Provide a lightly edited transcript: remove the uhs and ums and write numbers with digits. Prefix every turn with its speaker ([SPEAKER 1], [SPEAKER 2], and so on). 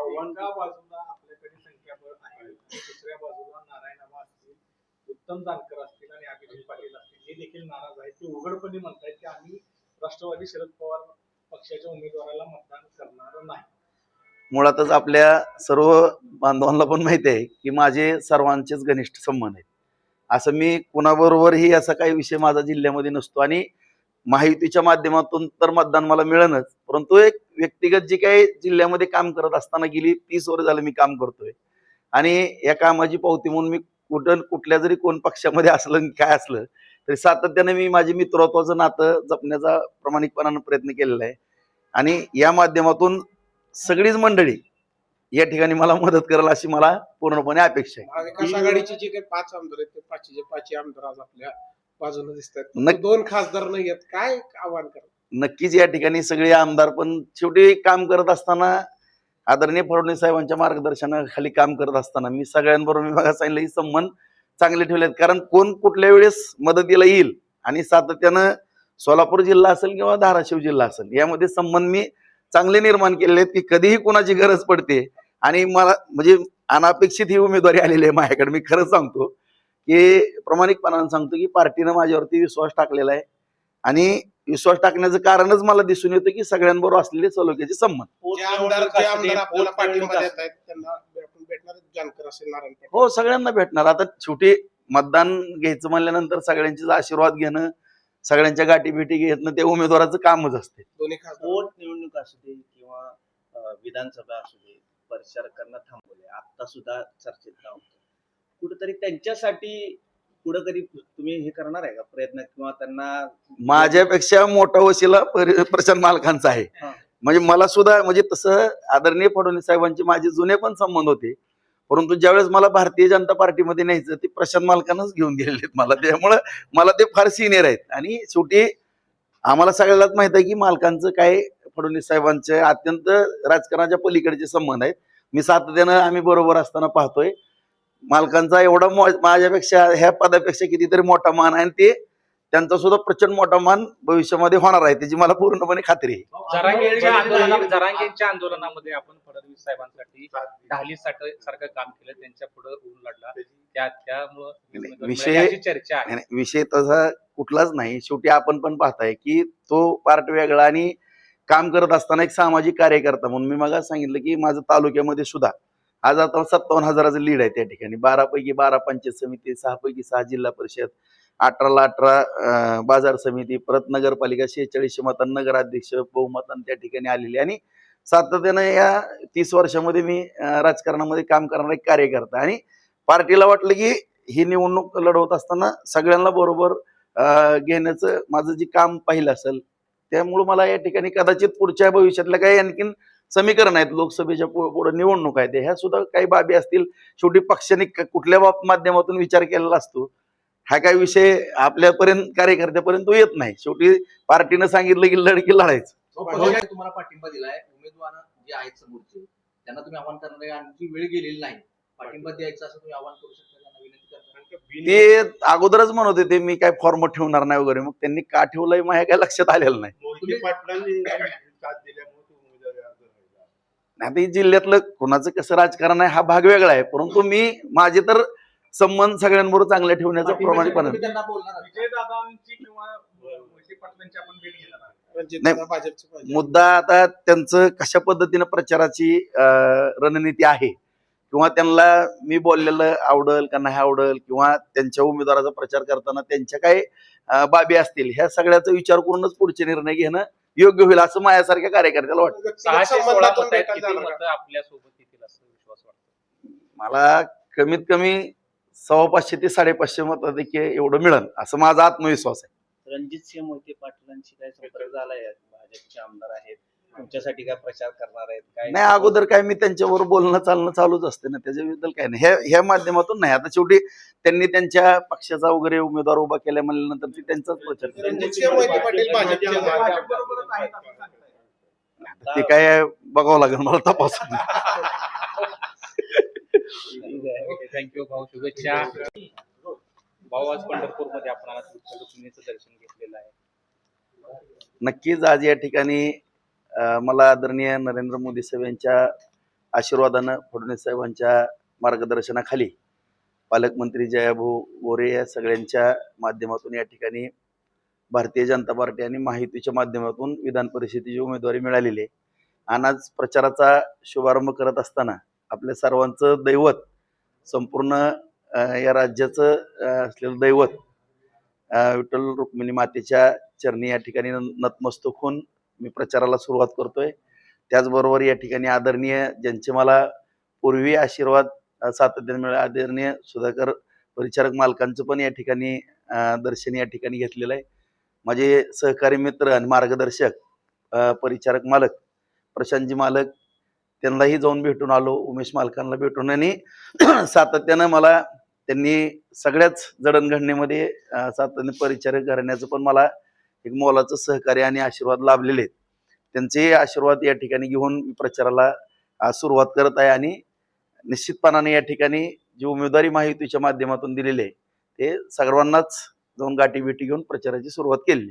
[SPEAKER 1] एका बाजूला आपल्याकडे संख्याबळ आहे आणि दुसऱ्या बाजूला नारायण असतील, उत्तम जानकर असतील आणि अभिजित पाटील असतील, हे देखील नाराज आहेत. ते उघडपणे म्हणतात की आम्ही राष्ट्रवादी शरद पवार पक्षाच्या उमेदवाराला मतदान करणार नाही.
[SPEAKER 2] मुळातच आपल्या सर्व बांधवांना पण माहिती आहे की माझे सर्वांचेच घनिष्ठ संबंध आहेत. असं मी कुणाबरोबरही असा काही विषय माझा जिल्ह्यामध्ये नसतो आणि महायुतीच्या माध्यमातून तर मतदान मला मिळेलच, परंतु एक व्यक्तिगत जी काही जिल्ह्यामध्ये काम करत असताना गेली 30 वर्ष झालं मी काम करतोय आणि या कामाची पावती म्हणून मी कुठल्या जरी कोण पक्षामध्ये असलं काय असलं तरी सातत्याने मी माझे मित्रत्वाचं नातं जपण्याचा प्रामाणिकपणानं प्रयत्न केलेला आहे आणि या माध्यमातून सगळीच मंडळी या ठिकाणी मला मदत करेल अशी मला पूर्णपणे अपेक्षा आहे.
[SPEAKER 3] महाविकास आघाडीचे जे काही 5 आमदार आहेत ते पाचचे आमदार आज आपल्या बाजूने दिसतात.
[SPEAKER 2] नक्की.
[SPEAKER 3] 2 खासदार नाही आहेत, काय आव्हान करा?
[SPEAKER 2] नक्कीच या ठिकाणी सगळे आमदार पण शेवटी काम करत असताना आदरणीय फडणवीस साहेबांच्या मार्गदर्शनाखाली काम करत असताना मी सगळ्यांबरोबर मी बघा सांगितलं ही संबंध चांगले ठेवलेत, कारण कोण कुठल्या वेळेस मदतीला येईल आणि सातत्यानं सोलापूर जिल्हा असेल किंवा धाराशिव जिल्हा असेल यामध्ये संबंध मी चांगले निर्माण केलेले आहेत की कधीही कोणाची गरज पडते आणि मला म्हणजे अनपेक्षित ही उमेदवारी आलेली आहे माझ्याकडे. मी खरं सांगतो की प्रामाणिकपणाने सांगतो की पार्टीनं माझ्यावरती विश्वास टाकलेला आहे आणि विश्वास टाकण्याचं कारणच मला दिसून येतं की सगळ्यांबरोबर असलेले सलोख्याचे संबंध.
[SPEAKER 3] जे आमदार आपल्याला पाठिंबा देत आहेत त्यांना भेटणार जानकर असेल, नारायण पाटील.
[SPEAKER 2] हो, सगळ्यांना भेटणार. आता शेवटी मतदान घ्यायचं म्हणल्यानंतर सगळ्यांचे आशीर्वाद घेणं, सगळ्यांच्या गाठी भेटी घेणं ते उमेदवाराचं कामच असते.
[SPEAKER 3] दोन्ही खासदार
[SPEAKER 4] पोट निवडणूक असू दे किंवा विधानसभा असू दे, परिचार करणं थांबवले, आता सुद्धा चर्चेत नव्हतं. कुठेतरी त्यांच्यासाठी कुठेतरी तुम्ही हे करणार आहे का प्रयत्न किंवा त्यांना?
[SPEAKER 2] माझ्यापेक्षा मोठा वशिला प्रशांत मालकांचा आहे. म्हणजे मला सुद्धा म्हणजे तसं आदरणीय फडणवीस साहेबांचे माझे जुने पण संबंध होते, परंतु ज्यावेळेस मला भारतीय जनता पार्टीमध्ये न्यायचं ते प्रशांत मालकांनाच घेऊन गेलेले मला, त्यामुळं मला ते फार सिनियर आहेत आणि शेवटी आम्हाला सगळ्यालाच माहित आहे की मालकांचं काय फडणवीस साहेबांचे अत्यंत राजकारणाच्या पलीकडचे संबंध आहेत. मी सातत्यानं आम्ही बरोबर असताना पाहतोय मालकांचा एवढा माझ्यापेक्षा ह्या पदापेक्षा कितीतरी मोठा मान आहे आणि ते त्यांचा सुद्धा प्रचंड मोठा मान भविष्यामध्ये होणार आहे त्याची मला पूर्णपणे खात्री आहे.
[SPEAKER 5] जरांगेंच्या आंदोलनामध्ये आपण फडणवीस साहेबांसाठी ढाली सारखं काम केलं, त्यांच्या पुढे ऊन लढला, त्यामुळे चर्चा आहे.
[SPEAKER 2] विषय तसा कुठलाच नाही. शेवटी आपण पण पाहताय की तो पार्ट वेगळा आणि काम करत असताना एक सामाजिक कार्यकर्ता म्हणून मी मग सांगितलं की माझं तालुक्यामध्ये सुद्धा आज आता 57,000चं लीड आहे त्या ठिकाणी. 12 पैकी 12 पंचायत समिती, 6 पैकी 6 जिल्हा परिषद, 18ला 18 बाजार समिती, परत नगरपालिका 46 मतांना नगराध्यक्ष बहुमतांना त्या ठिकाणी आलेली आणि सातत्यानं या 30 वर्षामध्ये मी राजकारणामध्ये काम करणारा एक कार्यकर्ता आणि पार्टीला वाटलं की ही निवडणूक लढवत असताना सगळ्यांना बरोबर घेण्याचं माझं जे काम पाहिलं असेल त्यामुळे मला या ठिकाणी कदाचित पुढच्या भविष्यातल्या काही आणखीन समीकरण आहेत, लोकसभेच्या पुढे निवडणूक आहेत, ह्या सुद्धा काही बाबी असतील. शेवटी पक्षाने कुठल्या माध्यमातून विचार केलेला असतो हा काही विषय आपल्यापर्यंत कार्यकर्त्यापर्यंत येत नाही. शेवटी पार्टीनं सांगितलं की लढकी लढायचं.
[SPEAKER 6] तुम्हाला पाठिंबा दिलाय, उमेदवार जे आहेत समोरचे त्यांना तुम्ही आव्हान करणार आहे आणि वेळ गेलेली नाही, पाठिंबा द्यायचा असं तुम्ही आव्हान करू शकता, त्यांना विनंती करणार?
[SPEAKER 2] ते अगोदरच म्हणत होते मी काय फॉर्म ठेवणार नाही वगैरे, मग त्यांनी का ठेवलंय माझ्या काय लक्षात आलेलं नाही. आता जिल्ह्यातलं कोणाचं कसं राजकारण आहे हा भाग वेगळा आहे, परंतु मी माझे तर संबंध सगळ्यांबरोबर चांगले ठेवण्याचा प्रामाणिकपणा. मुद्दा आता त्यांचं कशा पद्धतीनं प्रचाराची रणनीती आहे किंवा त्यांना मी बोललेलं आवडेल का नाही आवडेल किंवा त्यांच्या उमेदवाराचा प्रचार करताना त्यांच्या काय बाबी असतील ह्या सगळ्याचा विचार करूनच पुढचे निर्णय घेणं योग्य होईल असं माझ्यासारख्या कार्यकर्त्याला वाटतं.
[SPEAKER 5] 616 मतं आपल्या सोबत येतील असं विश्वास वाटतो
[SPEAKER 2] मला. कमीत कमी 550 ते 550 मतं देखील एवढं मिळेल असं माझा आत्मविश्वास आहे.
[SPEAKER 4] रणजितसिंह मोहिते पाटलांशी काय संपर्क झालाय? भाजपचे आमदार आहेत, तुमच्यासाठी काय प्रचार करणार आहेत काय?
[SPEAKER 2] नाही, अगोदर काय मी त्यांच्याबरोबर बोलणं चालणं चालूच असते ना, त्याच्याबद्दल काय नाही. ह्या माध्यमातून नाही. आता शेवटी त्यांनी त्यांच्या पक्षाचा वगैरे उमेदवार उभा केल्या म्हणल्यानंतर ती त्यांचाच प्रचार ते काय बघावं लागेल मला तपासून.
[SPEAKER 5] थँक्यू भाऊ, शुभेच्छा. भाऊ, आज पंढरपूरमध्ये आपण रुक्मिणीचं दर्शन घेतलेलं आहे.
[SPEAKER 2] नक्कीच आज या ठिकाणी मला आदरणीय नरेंद्र मोदी साहेब यांच्या आशीर्वादानं फडणवीस साहेबांच्या मार्गदर्शनाखाली पालकमंत्री जयाभाऊ गोरे या सगळ्यांच्या माध्यमातून या ठिकाणी भारतीय जनता पार्टी आणि महायुतीच्या माध्यमातून विधान परिषदेची उमेदवारी मिळालेली आहे. आणि आज प्रचाराचा शुभारंभ करत असताना आपल्या सर्वांचं दैवत, संपूर्ण या राज्याचं असलेलं दैवत विठ्ठल रुक्मिणी मातेच्या चरणी या ठिकाणी नतमस्तक होऊन मी प्रचाराला सुरुवात करतोय. त्याचबरोबर या ठिकाणी आदरणीय ज्यांचे मला पूर्वी आशीर्वाद सातत्याने मिळाले, आदरणीय सुधाकर परिचारक मालकांचं पण या ठिकाणी दर्शन या ठिकाणी घेतलेलं आहे. माझे सहकारी मित्र आणि मार्गदर्शक परिचारक मालक प्रशांतजी मालक, त्यांनाही जाऊन भेटून आलो, उमेश मालकांना भेटून, आणि सातत्यानं मला त्यांनी सगळ्याच जडणघडणीमध्ये सातत्याने परिचारक घराण्याचं पण मला एक मोलाचं सहकार्य आणि आशीर्वाद लाभलेले आहेत. त्यांचे आशीर्वाद या ठिकाणी घेऊन प्रचाराला सुरुवात करत आहे आणि निश्चितपणाने या ठिकाणी जी उमेदवारी महायुतीच्या माध्यमातून दिलेली आहे ते सर्वांनाच जाऊन गाठीभेटी घेऊन प्रचाराची सुरुवात केली.